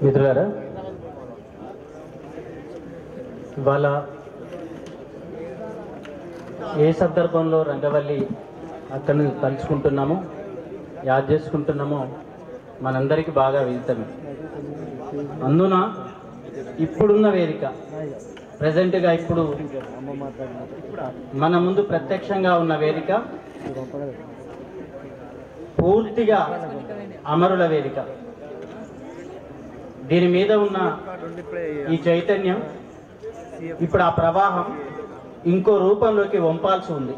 మిత్రులారా, ఇవాళ ఏ సందర్భంలో రంగవల్లి అక్కడిని తలుచుకుంటున్నామో, యాద్ చేసుకుంటున్నామో మనందరికీ బాగా విదితమే. అందున ఇప్పుడున్న వేదిక ప్రజెంట్గా ఇప్పుడు మన ముందు ప్రత్యక్షంగా ఉన్న వేదిక పూర్తిగా అమరుల వేదిక. దీని మీద ఉన్న ఈ చైతన్యం ఇప్పుడు ఆ ప్రవాహం ఇంకో రూపంలోకి వంపాల్సి ఉంది.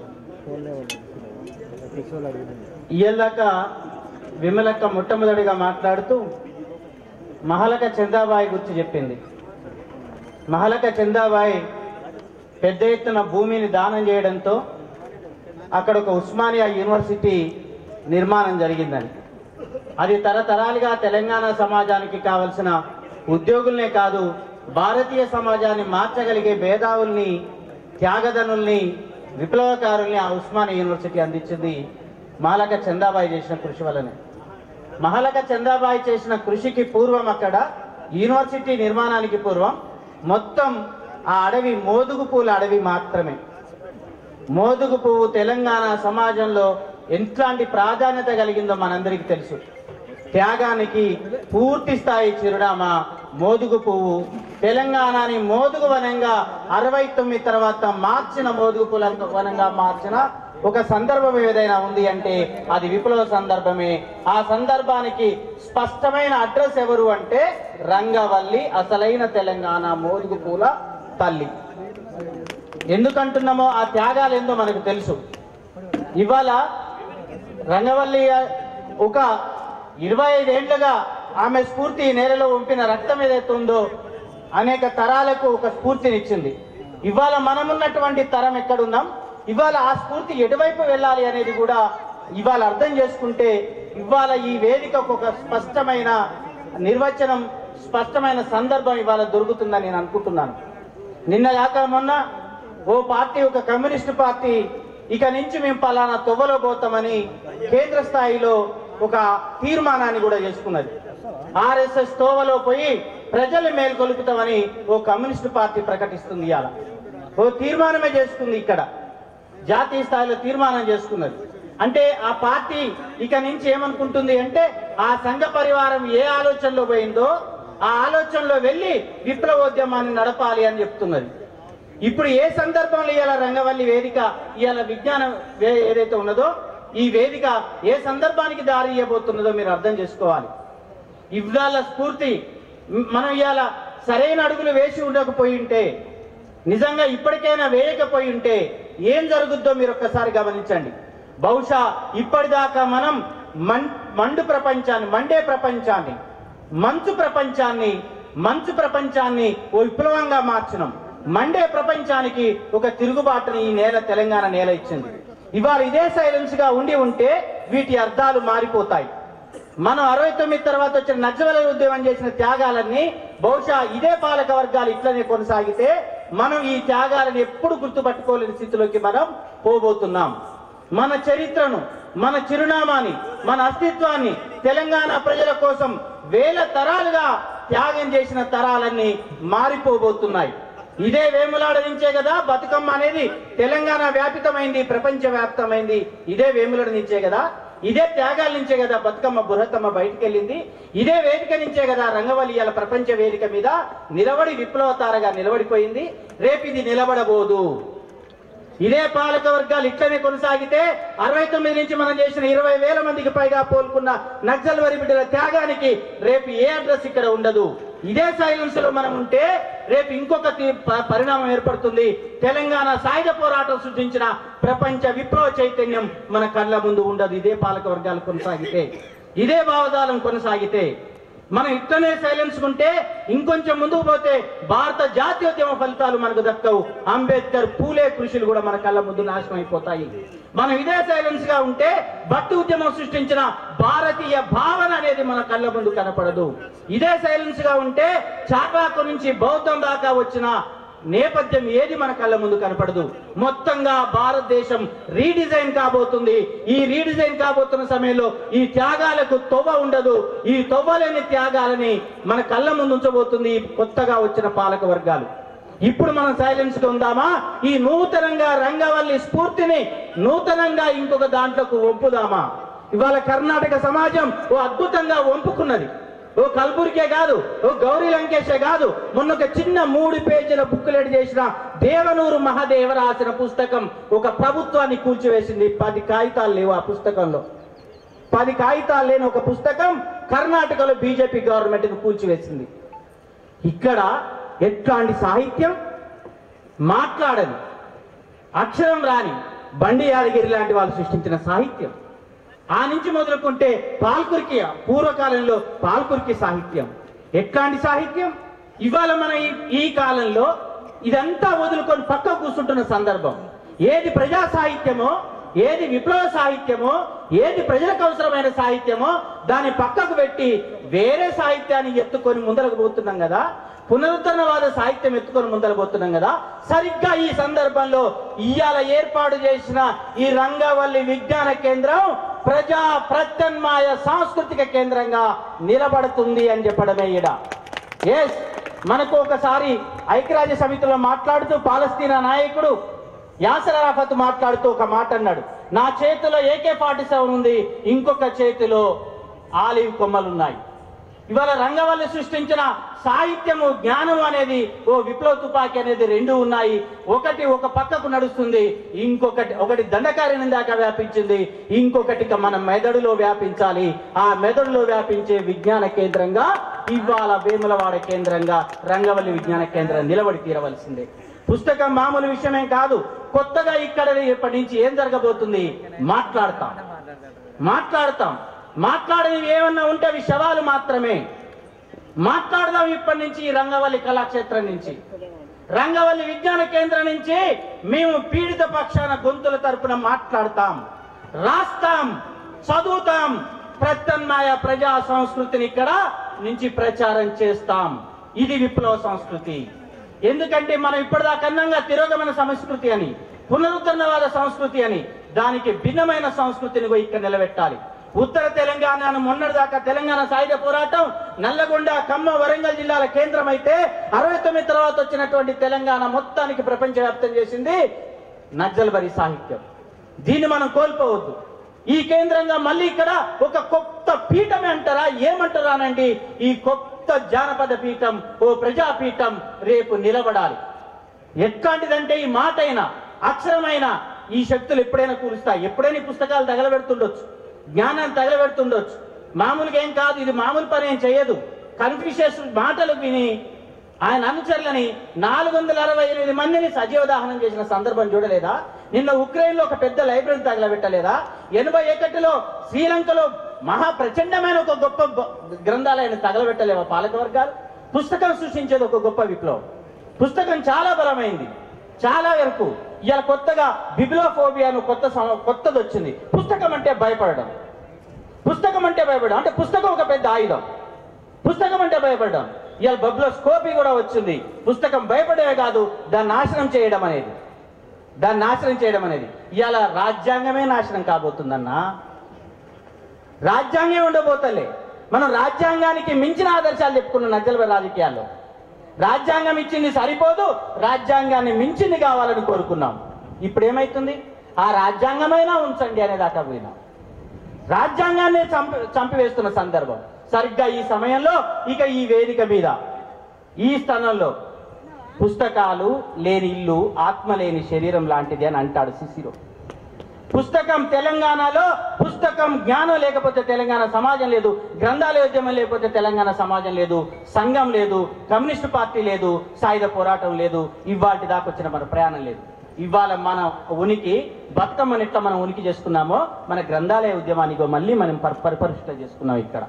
ఇయ్యాక విమలక్క మొట్టమొదటిగా మాట్లాడుతూ మహలక చందాబాయి గురించి చెప్పింది. మహలక చందాబాయి పెద్ద ఎత్తున భూమిని దానం చేయడంతో అక్కడ ఒక ఉస్మానియా యూనివర్సిటీ నిర్మాణం జరిగిందని, అది తరతరాలుగా తెలంగాణ సమాజానికి కావలసిన ఉద్యోగుల్నే కాదు, భారతీయ సమాజాన్ని మార్చగలిగే మేధావుల్ని, త్యాగదనుల్ని, విప్లవకారుల్ని ఆ ఉస్మానియా యూనివర్సిటీ అందించింది మహలక చందాబాయి చేసిన కృషి వల్లనే. మహలక చందాబాయి చేసిన కృషికి పూర్వం, అక్కడ యూనివర్సిటీ నిర్మాణానికి పూర్వం మొత్తం ఆ అడవి మోదుగు పూల అడవి మాత్రమే. మోదుగు పువ్వు తెలంగాణ సమాజంలో ఎట్లాంటి ప్రాధాన్యత కలిగిందో మనందరికీ తెలుసు. త్యాగానికి పూర్తి స్థాయి చిరునామా మోదుగు పువ్వు. తెలంగాణని మోదుగు వనంగా 69 తర్వాత మార్చిన, మోదుగు పూల వనంగా మార్చిన ఒక సందర్భం ఏదైనా ఉంది అంటే అది విప్లవ సందర్భమే. ఆ సందర్భానికి స్పష్టమైన అడ్రస్ ఎవరు అంటే రంగవల్లి, అసలైన తెలంగాణ మోదుగు పూల తల్లి. ఎందుకంటున్నామో ఆ త్యాగాలు ఏందో మనకు తెలుసు. ఇవాళ రంగవల్లి ఒక 25 ఏళ్లుగా ఆమె స్ఫూర్తి నేలలో వంపిన రక్తం ఏదైతే ఉందో అనేక తరాలకు ఒక స్ఫూర్తినిచ్చింది. ఇవాళ మనమున్నటువంటి తరం ఎక్కడున్నాం, ఇవాళ ఆ స్ఫూర్తి ఎటువైపు వెళ్ళాలి అనేది కూడా ఇవాళ అర్థం చేసుకుంటే ఇవాళ ఈ వేదికకు ఒక స్పష్టమైన నిర్వచనం, స్పష్టమైన సందర్భం ఇవాళ దొరుకుతుందని నేను అనుకుంటున్నాను. నిన్న కాక మొన్న ఓ పార్టీ, ఒక కమ్యూనిస్టు పార్టీ, ఇక నుంచి మేము పలానా తొవ్వలో పోతామని కేంద్ర స్థాయిలో ఒక తీర్మానాన్ని కూడా చేసుకున్నది. ఆర్ఎస్ఎస్ తోవలో పోయి ప్రజలు మేల్కొలుపుతామని ఓ కమ్యూనిస్టు పార్టీ ప్రకటిస్తుంది. ఇవాళ ఓ తీర్మానమే చేసుకుంది, ఇక్కడ జాతీయ స్థాయిలో తీర్మానం చేసుకున్నది. అంటే ఆ పార్టీ ఇక నుంచి ఏమనుకుంటుంది అంటే ఆ సంఘ పరివారం ఏ ఆలోచనలో పోయిందో ఆ ఆలోచనలో వెళ్ళి విప్లవోద్యమాన్ని నడపాలి అని చెప్తున్నది. ఇప్పుడు ఏ సందర్భంలో ఇవాళ రంగవల్లి వేదిక, ఇవాళ విజ్ఞానం ఏదైతే ఉన్నదో ఈ వేదిక ఏ సందర్భానికి దారి ఇవ్వబోతున్నదో మీరు అర్థం చేసుకోవాలి. ఇవాళ స్ఫూర్తి మనం ఇవాళ సరైన అడుగులు వేసి ఉండకపోయి ఉంటే, నిజంగా ఇప్పటికైనా వేయకపోయి ఉంటే ఏం జరుగుద్దో మీరు ఒక్కసారి గమనించండి. బహుశా ఇప్పటిదాకా మనం మండే ప్రపంచాన్ని, మంచు ప్రపంచాన్ని ఓ విప్లవంగా మార్చినాం. మండే ప్రపంచానికి ఒక తిరుగుబాటుని ఈ నేల, తెలంగాణ నేల ఇచ్చింది. ఇవాళ ఇదే సైలెన్స్ గా ఉండి ఉంటే వీటి అర్థాలు మారిపోతాయి. మనం 69 తర్వాత వచ్చిన నక్సలైట్ ఉద్యమం చేసిన త్యాగాలన్నీ బహుశా ఇదే పాలక వర్గాలు ఇట్లనే కొనసాగితే మనం ఈ త్యాగాలను ఎప్పుడు గుర్తుపట్టుకోలేని స్థితిలోకి మనం పోబోతున్నాం. మన చరిత్రను, మన చిరునామాని, మన అస్తిత్వాన్ని తెలంగాణ ప్రజల కోసం వేల తరాలుగా త్యాగం చేసిన తరాలన్నీ మారిపోబోతున్నాయి. ఇదే వేములాడ నుంచే కదా బతుకమ్మ అనేది తెలంగాణ వ్యాపితమైంది, ప్రపంచ వ్యాప్తమైంది. ఇదే వేములాడ నుంచే కదా, ఇదే త్యాగాల నుంచే కదా బతుకమ్మ బృహత్తమ్మ బయటికి వెళ్ళింది. ఇదే వేదిక నుంచే కదా రంగవల్లి ఇవాళ ప్రపంచ వేదిక మీద నిలబడి విప్లవతారగా నిలబడిపోయింది. రేపు ఇది నిలబడబోదు. ఇదే పాలక వర్గాలు ఇట్లనే కొనసాగితే 69 నుంచి మనం చేసిన 20,000 మందికి పైగా పోల్కొన్న నక్సల్బరీ బిడ్డల త్యాగానికి రేపు ఏ అడ్రస్ ఇక్కడ ఉండదు. ఇదే సైలెన్స్ లో మనం ఉంటే రేపు ఇంకొక పరిణామం ఏర్పడుతుంది. తెలంగాణ సాయుధ పోరాటం సృష్టించిన ప్రపంచ విప్లవ చైతన్యం మన కళ్ళ ముందు ఉండదు. ఇదే పాలక వర్గాలు కొనసాగితే, ఇదే భావజాలం కొనసాగితే, మనం ఇట్లనే సైలెన్స్ ఉంటే ఇంకొంచెం ముందుకు పోతే భారత జాతీయోద్యమ ఫలితాలు మనకు దక్కవు. అంబేద్కర్, పూలే కృషులు కూడా మన కళ్ళ ముందు నాశనం అయిపోతాయి. మనం ఇదే సైలెన్స్ గా ఉంటే భక్తి ఉద్యమం సృష్టించిన భారతీయ భావన అనేది మన కళ్ళ ముందు కనపడదు. ఇదే సైలెన్స్ గా ఉంటే చార్వాకు నుంచి బౌద్ధం దాకా వచ్చిన నేపథ్యం ఏది మన కళ్ళ ముందు కనపడదు. మొత్తంగా భారతదేశం రీడిజైన్ కాబోతుంది. ఈ రీడిజైన్ కాబోతున్న సమయంలో ఈ త్యాగాలకు తొవ్వ ఉండదు. ఈ తొవ్వలేని త్యాగాలని మన కళ్ళ ముందు ఉంచబోతుంది కొత్తగా వచ్చిన పాలక వర్గాలు. ఇప్పుడు మనం సైలెన్స్ గా ఉందామా? ఈ నూతనంగా రంగవల్లి స్ఫూర్తిని నూతనంగా ఇంకొక దాంట్లోకి వంపుదామా? ఇవాళ కర్ణాటక సమాజం ఓ అద్భుతంగా వంపుకున్నది. ఓ కల్బుర్గే కాదు, ఓ గౌరీ లంకేశే కాదు, మొన్న ఒక చిన్న 3 పేజీల బుక్లెట్ చేసిన దేవనూరు మహాదేవ రాసిన పుస్తకం ఒక ప్రభుత్వాన్ని కూల్చివేసింది. 10 కాగితాలు లేవు ఆ పుస్తకంలో. 10 కాగితాలు లేని ఒక పుస్తకం కర్ణాటకలో బీజేపీ గవర్నమెంట్ ను కూల్చివేసింది. ఇక్కడ ఎట్లాంటి సాహిత్యం మాట్లాడని, అక్షరం రాని బండి యాదగిరి లాంటి వాళ్ళు సృష్టించిన సాహిత్యం. ఆ నుంచి మొదలుకుంటే పాల్కురికి, పూర్వకాలంలో పాల్కురికి సాహిత్యం. ఎట్లాంటి సాహిత్యం? ఇవాళ మన ఈ కాలంలో ఇదంతా వదులుకొని పక్క కూర్చుంటున్న సందర్భం. ఏది ప్రజా సాహిత్యమో, ఏది విప్లవ సాహిత్యమో, ఏది ప్రజలకు అవసరమైన సాహిత్యమో దాన్ని పక్కకు పెట్టి వేరే సాహిత్యాన్ని ఎత్తుకొని ముందరకు పోతున్నాం కదా. పునరుద్ధరణవాద సాహిత్యం ఎత్తుకొని ముందరకు పోతున్నాం కదా. సరిగ్గా ఈ సందర్భంలో ఇవాళ ఏర్పాటు చేసిన ఈ రంగవల్లి విజ్ఞాన కేంద్రం ప్రజా ప్రత్యామ్నాయ సాంస్కృతిక కేంద్రంగా నిలబడుతుంది అని చెప్పడమే ఈడ. ఎస్, మనకు ఒకసారి ఐక్యరాజ్య సమితిలో మాట్లాడుతూ పాలస్తీనా నాయకుడు యాసర్ అరాఫత్ మాట్లాడుతూ ఒక మాట అన్నాడు, నా చేతిలో AK-47 ఉంది, ఇంకొక చేతిలో ఆలివ్ కొమ్మలున్నాయి. ఇవాళ రంగవల్లి సృష్టించిన సాహిత్యము, జ్ఞానము అనేది, ఓ విప్లవ తుపాకీ అనేది 2 ఉన్నాయి. ఒకటి ఒక పక్కకు నడుస్తుంది, ఒకటి దండకారణ్యం దాకా వ్యాపించింది, ఇంకొకటి మన మెదడులో వ్యాపించాలి. ఆ మెదడులో వ్యాపించే విజ్ఞాన కేంద్రంగా ఇవాళ వేములవాడ కేంద్రంగా రంగవల్లి విజ్ఞాన కేంద్రం నిలబడి తీరవలసిందే. పుస్తకం మామూలు విషయమేం కాదు. కొత్తగా ఇక్కడ ఇప్పటి నుంచి ఏం జరగబోతుంది? మాట్లాడతాం. మాట్లాడేవి ఏమన్నా ఉంటే అవి శవాలు మాత్రమే. మాట్లాడదాం ఇప్పటి నుంచి. ఈ రంగవల్లి కళాక్షేత్రం నుంచి, రంగవల్లి విజ్ఞాన కేంద్రం నుంచి మేము పీడిత పక్షాన గొంతుల తరపున మాట్లాడతాం, రాస్తాం, చదువుతాం. ప్రత్యామ్నాయ ప్రజా సంస్కృతిని ఇక్కడ నుంచి ప్రచారం చేస్తాం. ఇది విప్లవ సంస్కృతి. ఎందుకంటే మనం ఇప్పటిదాకా అన్నంగా తిరోగమన సంస్కృతి అని, పునరుద్ధరణవాద సంస్కృతి అని, దానికి భిన్నమైన సంస్కృతిని ఇక్కడ నిలబెట్టాలి. ఉత్తర తెలంగాణ మొన్నటిదాకా తెలంగాణ సాయుధ పోరాటం నల్లగొండ, ఖమ్మం, వరంగల్ జిల్లాల కేంద్రం అయితే 69 తర్వాత వచ్చినటువంటి తెలంగాణ మొత్తానికి ప్రపంచవ్యాప్తం చేసింది నక్సల్బరీ సాహిత్యం. దీన్ని మనం కోల్పోవద్దు. ఈ కేంద్రంగా మళ్ళీ ఇక్కడ ఒక కొత్త పీఠమే అంటారా, ఏమంటారా అనండి, ఈ కొత్త జానపద పీఠం, ఓ ప్రజాపీఠం రేపు నిలబడాలి. ఎట్లాంటిదంటే ఈ మాటైనా, అక్షరమైన ఈ శక్తులు ఎప్పుడైనా కూలుస్తాయి. ఎప్పుడైనా ఈ పుస్తకాలు తగలబెడుతుండొచ్చు, జ్ఞానాన్ని తగలబెడుతుండొచ్చు. మామూలుగా ఏం కాదు, ఇది మామూలు పని ఏం చేయదు. కన్ఫ్యూషియస్ మాటలు విని ఆయన అనుచరులని 468 మందిని సజీవ దహనం చేసిన సందర్భం చూడలేదా? నిన్న ఉక్రెయిన్ లో ఒక పెద్ద లైబ్రరీ తగలబెట్టలేదా? 81లో శ్రీలంకలో మహా ప్రచండమైన ఒక గొప్ప గ్రంథాలయాన్ని తగలబెట్టలేవా పాలక వర్గాలు? పుస్తకం సృష్టించేది ఒక గొప్ప విప్లవం. పుస్తకం చాలా బలమైంది, చాలా వరకు. ఇలా కొత్తగా బిబ్లోఫోబియా అని కొత్తది వచ్చింది. పుస్తకం అంటే భయపడడం, అంటే పుస్తకం ఒక పెద్ద ఆయుధం. పుస్తకం అంటే భయపడడం. ఇవాళ బబ్లోస్కోపీ కూడా వచ్చింది. పుస్తకం భయపడమే కాదు, దాన్ని నాశనం చేయడం అనేది. ఇవాళ రాజ్యాంగమే నాశనం కాబోతుందన్నా. రాజ్యాంగం ఉండబోతలే. మనం రాజ్యాంగానికి మించిన ఆదర్శాలు చెప్పుకున్నాం నక్సల్బరీ రాజకీయాల్లో. రాజ్యాంగం ఇచ్చింది సరిపోదు, రాజ్యాంగాన్ని మించింది కావాలని కోరుకున్నాం. ఇప్పుడు ఏమైతుంది? ఆ రాజ్యాంగమైనా ఉంచండి అనే దాకా పోయినాం. రాజ్యాంగాన్ని చంపివేస్తున్న సందర్భం. సరిగ్గా ఈ సమయంలో ఇక ఈ వేదిక మీద, ఈ స్థానంలో పుస్తకాలు లేని ఇల్లు ఆత్మ లేని శరీరం లాంటిది అని అంటాడు సిసిరో. పుస్తకం తెలంగాణలో, పుస్తకం జ్ఞానం లేకపోతే తెలంగాణ సమాజం లేదు, గ్రంథాలయోద్యమం లేకపోతే తెలంగాణ సమాజం లేదు, సంఘం లేదు, కమ్యూనిస్టు పార్టీ లేదు, సాయుధ పోరాటం లేదు, ఇవాటి దాకా వచ్చిన మన ప్రయాణం లేదు. ఇవాళ మన ఉనికి, బతుకమ్మని ఎట్లా మనం ఉనికి చేసుకున్నామో మన గ్రంథాలయ ఉద్యమానికి మళ్ళీ మనం పరిపరిష్ట చేసుకున్నాం. ఇక్కడ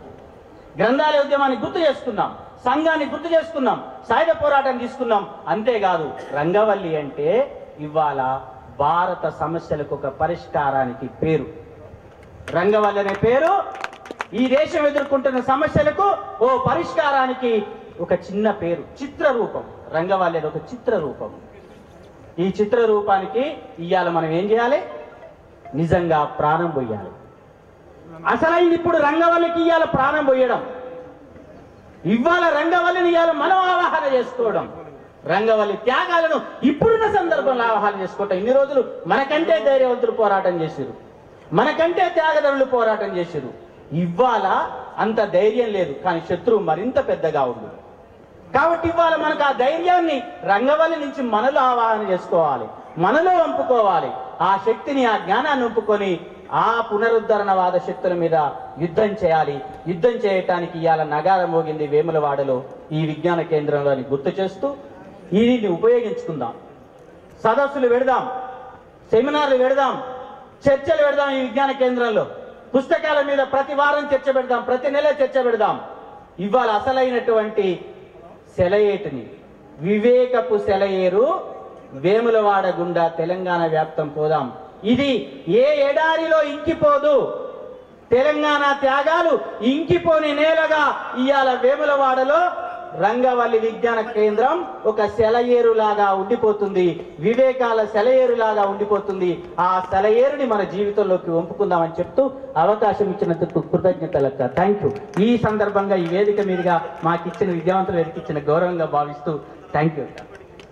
గ్రంథాలయ ఉద్యమాన్ని గుర్తు చేసుకున్నాం, సంఘాన్ని గుర్తు చేసుకున్నాం, సాయుధ పోరాటం తీసుకున్నాం. అంతేకాదు, రంగవల్లి అంటే ఇవాళ భారత సమస్యలకు ఒక పరిష్కారానికి పేరు. రంగవల్లి అనే పేరు ఈ దేశం ఎదుర్కొంటున్న సమస్యలకు ఓ పరిష్కారానికి ఒక చిన్న పేరు, చిత్రరూపం. రంగవల్లి ఒక చిత్రరూపం. ఈ చిత్రరూపానికి ఇవాళ మనం ఏం చేయాలి? నిజంగా ప్రాణం పోయాలి. అసలైంది ఇప్పుడు రంగవల్లికి ఇవాళ ప్రాణం పోయడం. ఇవాళ రంగవల్లిని ఇవాళ మనం ఆవాహన చేసుకోవడం, రంగవల్లి త్యాగాలను ఇప్పుడున్న సందర్భంలో ఆవాహన చేసుకోవటం. ఇన్ని రోజులు మనకంటే ధైర్యవంతులు పోరాటం చేసిరు, మనకంటే త్యాగదరులు పోరాటం చేసిరు. ఇవాళ అంత ధైర్యం లేదు, కానీ శత్రువు మరింత పెద్దగా ఉంది. కాబట్టి ఇవాళ మనకు ఆ ధైర్యాన్ని రంగవల్లి నుంచి మనలో ఆవాహన చేసుకోవాలి, మనలో వంపుకోవాలి. ఆ శక్తిని, ఆ జ్ఞానాన్ని వంపుకొని ఆ పునరుద్ధరణవాద శక్తుల మీద యుద్ధం చేయాలి. యుద్ధం చేయటానికి ఇవాళ నగారం మోగింది వేములవాడలో ఈ విజ్ఞాన కేంద్రంలోని గుర్తు చేస్తూ దీన్ని ఉపయోగించుకుందాం. సదస్సులు పెడదాం, సెమినార్లు పెడదాం, చర్చలు పెడదాం. ఈ విజ్ఞాన కేంద్రంలో పుస్తకాల మీద ప్రతి వారం చర్చ పెడదాం, ప్రతి నెల చర్చ పెడదాం. ఇవాళ అసలైనటువంటి సెలయేటిని, వివేకపు సెలయేరు వేములవాడ గుండా తెలంగాణ వ్యాప్తం పోదాం. ఇది ఏ ఎడారిలో ఇంకిపోదు. తెలంగాణ త్యాగాలు ఇంకిపోని నేలగా ఇవాళ వేములవాడలో రంగవల్లి విజ్ఞాన కేంద్రం ఒక సెలయేరులాగా ఉండిపోతుంది, వివేకాల సెలయేరులాగా ఉండిపోతుంది. ఆ సెలయేరుని మన జీవితంలోకి వంపుకుందామని చెప్తూ అవకాశం ఇచ్చినందుకు కృతజ్ఞతలక్క. Thank you. ఈ సందర్భంగా ఈ వేదిక మీదుగా మాకు ఇచ్చిన విద్యావంతులు ఇచ్చిన గౌరవంగా భావిస్తూ థ్యాంక్ యూ.